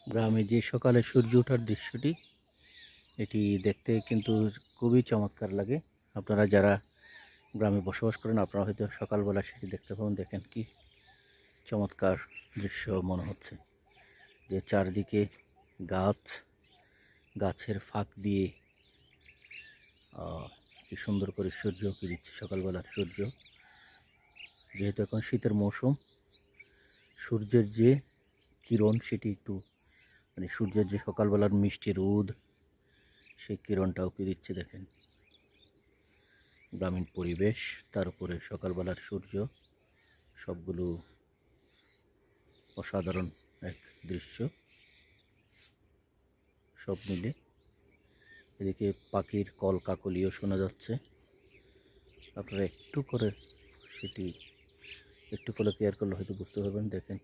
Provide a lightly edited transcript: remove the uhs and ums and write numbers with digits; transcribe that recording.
গ্রামে যে সকালে সূর্য ওঠার দৃশ্যটি, এটি দেখতে কিন্তু খুবই চমৎকার লাগে। আপনারা যারা গ্রামে বসবাস করেন আপনারা হয়তো সকালবেলা সেটি দেখতে পাবেন। দেখেন কি চমৎকার দৃশ্য মনে হচ্ছে, যে চারদিকে গাছ, গাছের ফাঁক দিয়ে কি সুন্দর করে সূর্য উঁকি দিচ্ছে। সকালবেলার সূর্য, যেহেতু এখন শীতের মৌসুম, সূর্যের যে কিরণ সেটি একটু মানে সূর্যের যে সকালবেলার মিষ্টি রোদ, সেই কিরণটা উঁকি দিচ্ছে। দেখেন গ্রামীণ পরিবেশ, তার উপরে সকালবেলার সূর্য, সবগুলো অসাধারণ এক দৃশ্য সব মিলে। এদিকে পাখির কলকাকলিও শোনা যাচ্ছে। আপনারা একটু করে সেটি একটু করে কেয়ার করলে হয়তো বুঝতে পারবেন। দেখেন